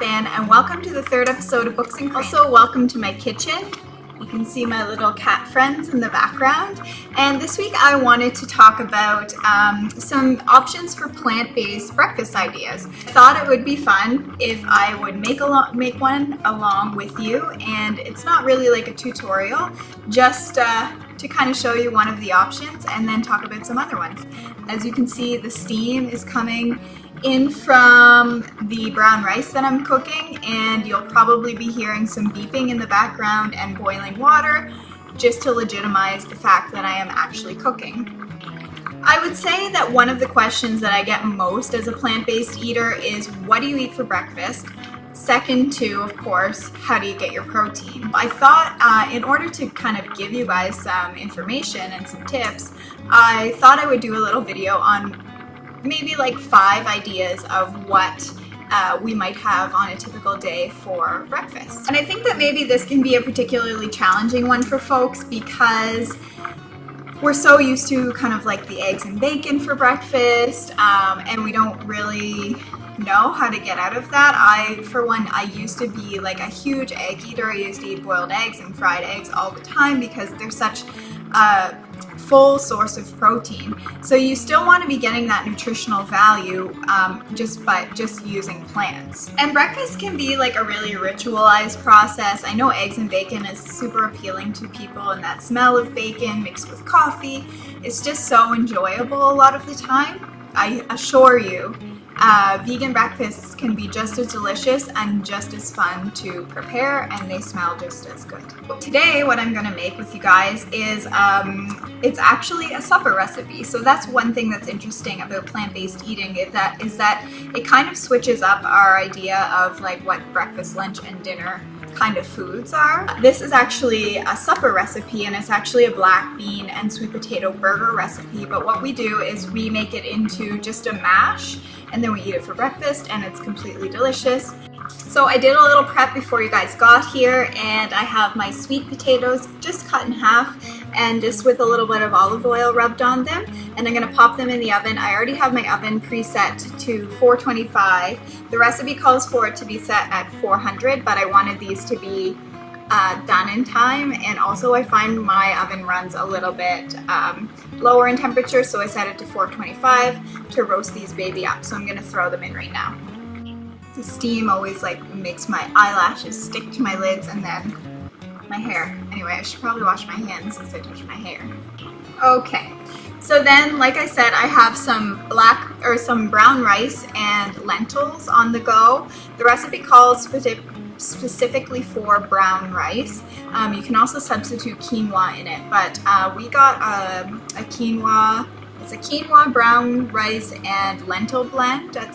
strap in and welcome to the third episode of Books and Crannies. Also, welcome to my kitchen. You can see my little cat friends in the background. And this week I wanted to talk about some options for plant-based breakfast ideas. I thought it would be fun if I would make one along with you, and it's not really like a tutorial, just to kind of show you one of the options and then talk about some other ones. As you can see, the steam is coming in from the brown rice that I'm cooking, and you'll probably be hearing some beeping in the background and boiling water just to legitimize the fact that I am actually cooking. I would say that one of the questions that I get most as a plant-based eater is, what do you eat for breakfast? Second to, of course, how do you get your protein? I thought in order to kind of give you guys some information and some tips, I thought I would do a little video on maybe like 5 ideas of what we might have on a typical day for breakfast. And I think that maybe this can be a particularly challenging one for folks because we're so used to kind of like the eggs and bacon for breakfast, and we don't really know how to get out of that. For one, I used to be like a huge egg eater. I used to eat boiled eggs and fried eggs all the time because they're such a full source of protein. So you still want to be getting that nutritional value just by using plants. And breakfast can be like a really ritualized process. I know eggs and bacon is super appealing to people, and that smell of bacon mixed with coffee is just so enjoyable a lot of the time. I assure you, vegan breakfasts can be just as delicious and just as fun to prepare, and they smell just as good. Today, what I'm going to make with you guys is, it's actually a supper recipe. So that's one thing that's interesting about plant-based eating is that it kind of switches up our idea of like what breakfast, lunch, and dinner kind of foods are. This is actually a supper recipe, and it's actually a black bean and sweet potato burger recipe, but what we do is we make it into just a mash, and then we eat it for breakfast, and it's completely delicious. So I did a little prep before you guys got here, and I have my sweet potatoes just cut in half and just with a little bit of olive oil rubbed on them, and I'm going to pop them in the oven. I already have my oven preset to 425. The recipe calls for it to be set at 400, but I wanted these to be done in time, and also I find my oven runs a little bit lower in temperature, so I set it to 425 to roast these baby up. So I'm going to throw them in right now. The steam always like makes my eyelashes stick to my lids, and then my hair. Anyway, I should probably wash my hands since I touched my hair. Okay, so then like I said, I have some brown rice and lentils on the go. The recipe calls specifically for brown rice. You can also substitute quinoa in it, but we got a quinoa. It's a quinoa, brown rice, and lentil blend at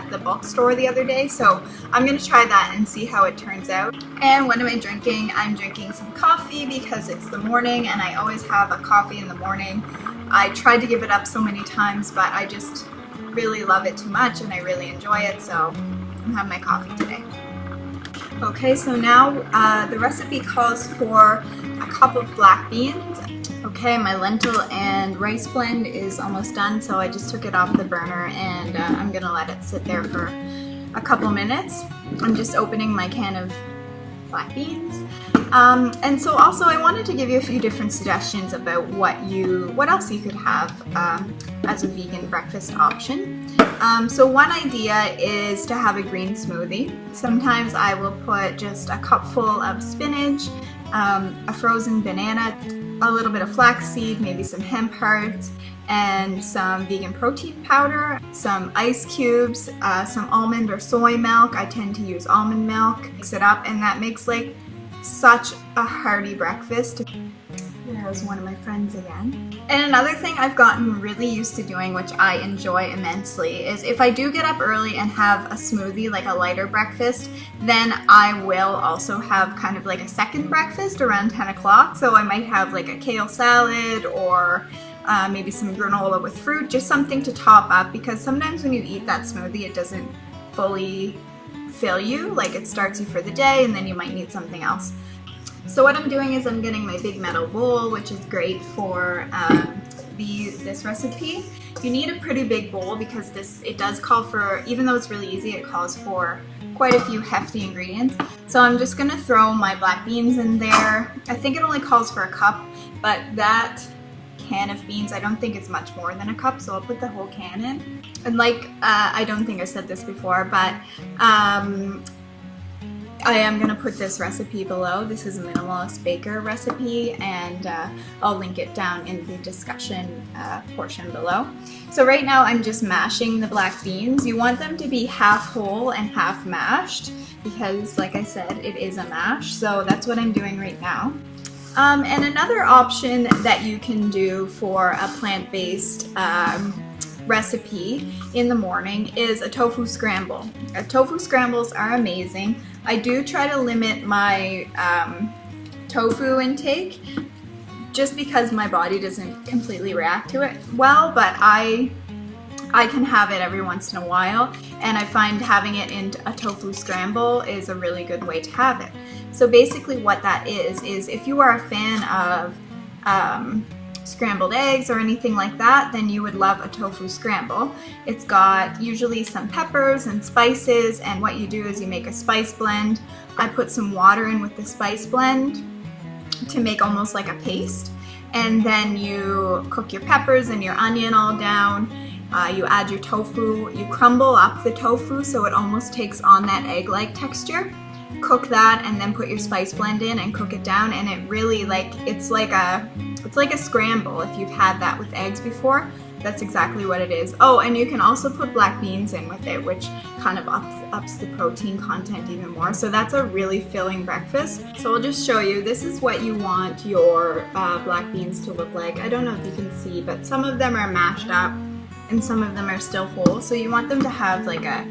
the bulk store the other day, so I'm going to try that and see how it turns out. And what am I drinking? I'm drinking some coffee because it's the morning, and I always have a coffee in the morning. I tried to give it up so many times, but I just really love it too much, and I really enjoy it, so I'm having my coffee today. Okay, so now the recipe calls for a cup of black beans. Okay, my lentil and rice blend is almost done, so I just took it off the burner, and I'm gonna let it sit there for a couple minutes. I'm just opening my can of black beans. And so also I wanted to give you a few different suggestions about what else you could have as a vegan breakfast option. So one idea is to have a green smoothie. Sometimes I will put just a cupful of spinach, a frozen banana, a little bit of flaxseed, maybe some hemp hearts, and some vegan protein powder, some ice cubes, some almond or soy milk. I tend to use almond milk. Mix it up, and that makes like such a hearty breakfast. There's one of my friends again. And another thing I've gotten really used to doing, which I enjoy immensely, is if I do get up early and have a smoothie, like a lighter breakfast, then I will also have kind of like a second breakfast around 10 o'clock. So I might have like a kale salad or maybe some granola with fruit, just something to top up, because sometimes when you eat that smoothie, it doesn't fully fill you. Like it starts you for the day, and then you might need something else. So what I'm doing is I'm getting my big metal bowl, which is great for this recipe, you need a pretty big bowl because it does call for, even though it's really easy, it calls for quite a few hefty ingredients. So I'm just gonna throw my black beans in there. I think it only calls for a cup, but that can of beans, I don't think it's much more than a cup, so I'll put the whole can in. And like, I don't think I said this before, but I am going to put this recipe below. This is a minimalist baker recipe, and I'll link it down in the discussion portion below. So right now I'm just mashing the black beans. You want them to be half whole and half mashed because, like I said, it is a mash. So that's what I'm doing right now. And another option that you can do for a plant-based recipe in the morning is a tofu scramble. Tofu scrambles are amazing. I do try to limit my tofu intake just because my body doesn't completely react to it well, but I can have it every once in a while, and I find having it in a tofu scramble is a really good way to have it. So basically what that is if you are a fan of scrambled eggs or anything like that, then you would love a tofu scramble. It's got usually some peppers and spices, and what you do is you make a spice blend. I put some water in with the spice blend to make almost like a paste, and then you cook your peppers and your onion all down. You add your tofu, you crumble up the tofu so it almost takes on that egg-like texture. Cook that and then put your spice blend in and cook it down, and it really it's like a scramble. If you've had that with eggs before, that's exactly what it is. Oh, and you can also put black beans in with it, which kind of ups the protein content even more. So that's a really filling breakfast. So I'll just show you. This is what you want your black beans to look like. I don't know if you can see, but some of them are mashed up and some of them are still whole. So you want them to have like a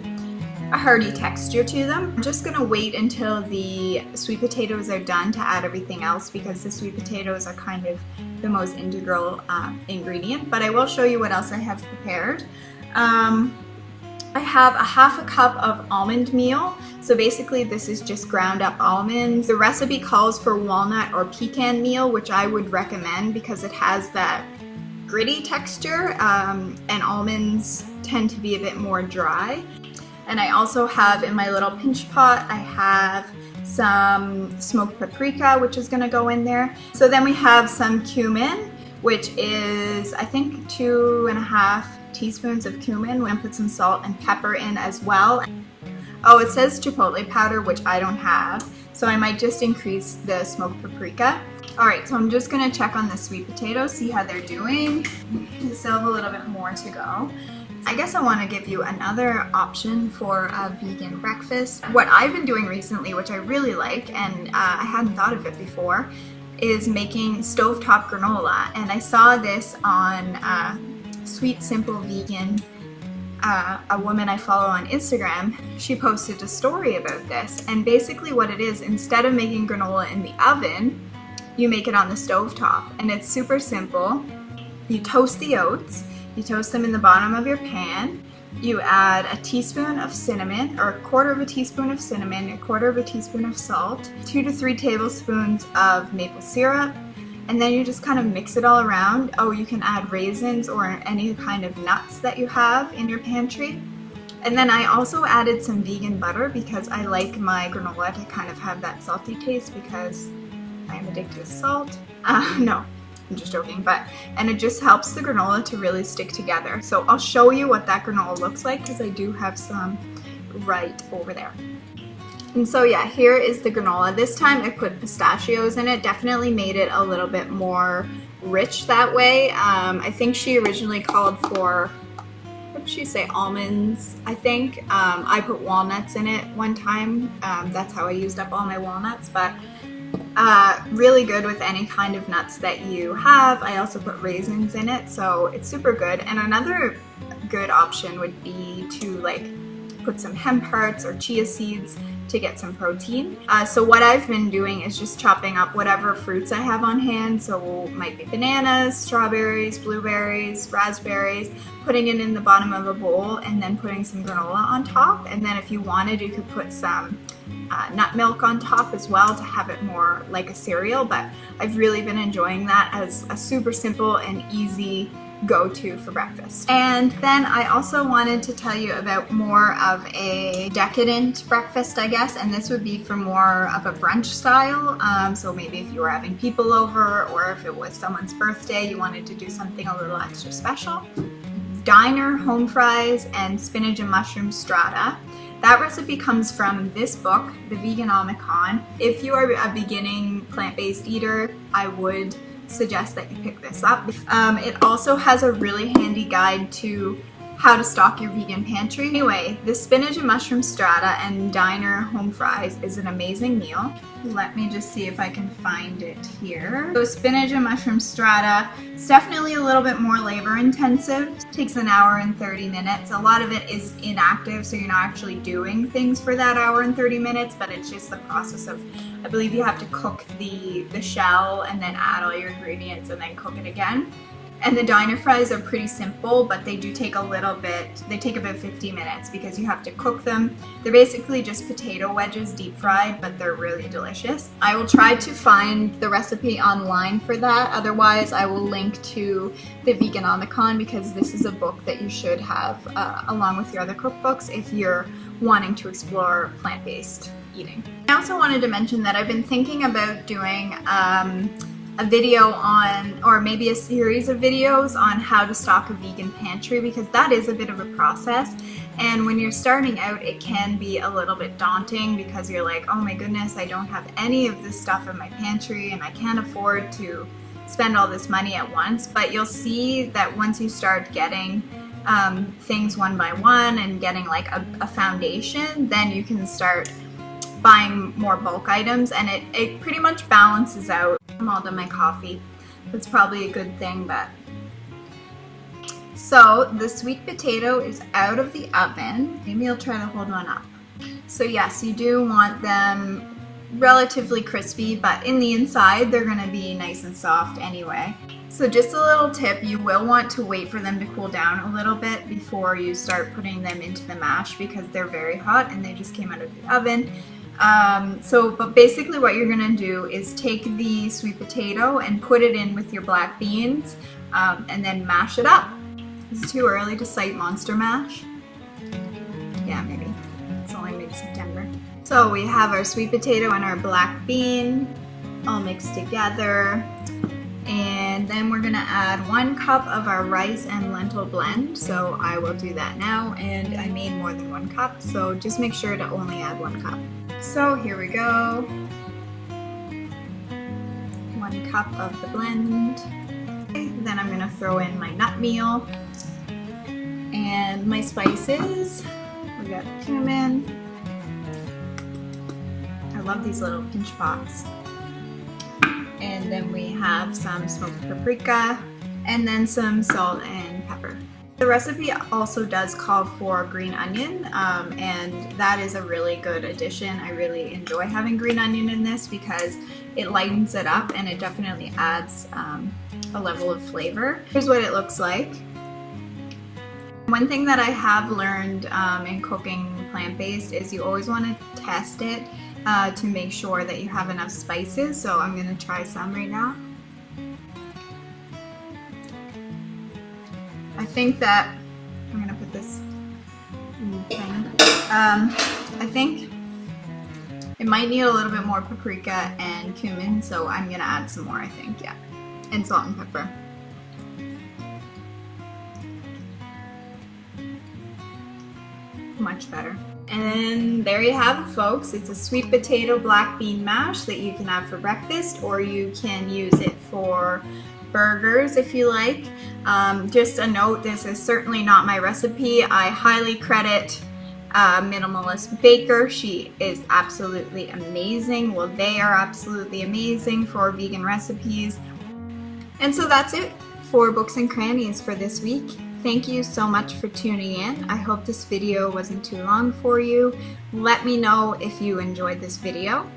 hearty texture to them. I'm just gonna wait until the sweet potatoes are done to add everything else because the sweet potatoes are kind of the most integral ingredient, but I will show you what else I have prepared. I have a half a cup of almond meal. So basically this is just ground up almonds. The recipe calls for walnut or pecan meal, which I would recommend because it has that gritty texture, and almonds tend to be a bit more dry. And I also have in my little pinch pot, I have some smoked paprika, which is gonna go in there. So then we have some cumin, which is, I think, 2.5 teaspoons of cumin. We're gonna put some salt and pepper in as well. Oh, it says chipotle powder, which I don't have. So I might just increase the smoked paprika. All right, so I'm just gonna check on the sweet potatoes, see how they're doing. We still have a little bit more to go. I guess I want to give you another option for a vegan breakfast. What I've been doing recently, which I really like, and I hadn't thought of it before, is making stovetop granola. And I saw this on Sweet Simple Vegan, a woman I follow on Instagram. She posted a story about this, and basically what it is, instead of making granola in the oven, you make it on the stovetop, and it's super simple. You toast the oats. You toast them in the bottom of your pan. You add a teaspoon of cinnamon, or a quarter of a teaspoon of cinnamon, a quarter of a teaspoon of salt, 2 to 3 tablespoons of maple syrup, and then you just kind of mix it all around. Oh, you can add raisins or any kind of nuts that you have in your pantry. And then I also added some vegan butter because I like my granola to kind of have that salty taste because I am addicted to salt. No. I'm just joking, and it just helps the granola to really stick together. So I'll show you what that granola looks like because I do have some right over there. And so yeah, here is the granola. This time I put pistachios in it, definitely made it a little bit more rich that way. I think she originally called for, what did she say, almonds, I think. I put walnuts in it one time. That's how I used up all my walnuts, but really good with any kind of nuts that you have. I also put raisins in it, so it's super good. And another good option would be to put some hemp hearts or chia seeds to get some protein. So what I've been doing is just chopping up whatever fruits I have on hand. So it might be bananas, strawberries, blueberries, raspberries, putting it in the bottom of a bowl and then putting some granola on top. And then if you wanted, you could put some nut milk on top as well to have it more like a cereal, but I've really been enjoying that as a super simple and easy go-to for breakfast. And then I also wanted to tell you about more of a decadent breakfast, I guess, and this would be for more of a brunch style. So maybe if you were having people over, or if it was someone's birthday, you wanted to do something a little extra special. Diner home fries and spinach and mushroom strata. That recipe comes from this book, The Veganomicon. If you are a beginning plant-based eater, I would suggest that you pick this up. It also has a really handy guide to how to stock your vegan pantry. Anyway, the spinach and mushroom strata and diner home fries is an amazing meal. Let me just see if I can find it here. So spinach and mushroom strata, it's definitely a little bit more labor intensive. It takes an hour and 30 minutes. A lot of it is inactive, so you're not actually doing things for that hour and 30 minutes, but it's just the process of, I believe you have to cook the shell and then add all your ingredients and then cook it again. And the diner fries are pretty simple, but they do take a little bit, they take about 50 minutes because you have to cook them. They're basically just potato wedges deep fried, but they're really delicious. I will try to find the recipe online for that. Otherwise, I will link to the Veganomicon because this is a book that you should have along with your other cookbooks if you're wanting to explore plant-based eating. I also wanted to mention that I've been thinking about doing a video on, or maybe a series of videos on how to stock a vegan pantry, because that is a bit of a process, and when you're starting out it can be a little bit daunting because you're like, oh my goodness, I don't have any of this stuff in my pantry and I can't afford to spend all this money at once. But you'll see that once you start getting things one by one and getting like a foundation, then you can start buying more bulk items, and it pretty much balances out. I'm all done my coffee. That's probably a good thing, but. So the sweet potato is out of the oven. Maybe I'll try to hold one up. So yes, you do want them relatively crispy, but in the inside they're gonna be nice and soft anyway. So just a little tip, you will want to wait for them to cool down a little bit before you start putting them into the mash because they're very hot and they just came out of the oven. But basically what you're gonna do is take the sweet potato and put it in with your black beans and then mash it up. Is it too early to cite Monster Mash? Yeah, maybe. It's only mid-September. So we have our sweet potato and our black bean all mixed together. And then we're gonna add 1 cup of our rice and lentil blend. So I will do that now, and I made more than 1 cup, so just make sure to only add 1 cup. So here we go. 1 cup of the blend. Okay, then I'm gonna throw in my nut meal and my spices. We got cumin. I love these little pinch pots. And then we have some smoked paprika and then some salt and pepper. The recipe also does call for green onion, and that is a really good addition. I really enjoy having green onion in this because it lightens it up and it definitely adds a level of flavor. Here's what it looks like. One thing that I have learned in cooking plant-based is you always want to test it to make sure that you have enough spices. So I'm going to try some right now. I think that I'm going to put this in the thing. I think it might need a little bit more paprika and cumin, so I'm going to add some more, I think, yeah. And salt and pepper. Much better. And there you have it, folks. It's a sweet potato black bean mash that you can have for breakfast, or you can use it for burgers if you like. Just a note, this is certainly not my recipe. I highly credit Minimalist Baker. She is absolutely amazing. Well, they are absolutely amazing for vegan recipes. And so that's it for Books and Crannies for this week. Thank you so much for tuning in. I hope this video wasn't too long for you. Let me know if you enjoyed this video.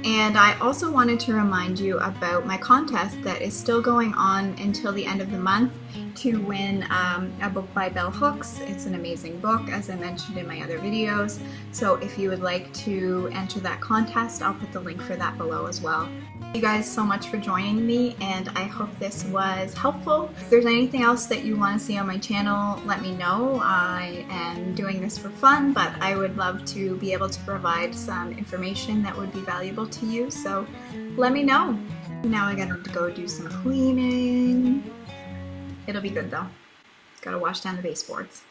And I also wanted to remind you about my contest that is still going on until the end of the month to win a book by Bell Hooks. It's an amazing book, as I mentioned in my other videos. So if you would like to enter that contest, I'll put the link for that below as well. Thank you guys so much for joining me, and I hope this was helpful. If there's anything else that you want to see on my channel, let me know. I am doing this for fun, but I would love to be able to provide some information that would be valuable to you, so let me know. Now I gotta go do some cleaning. It'll be good though. Gotta wash down the baseboards.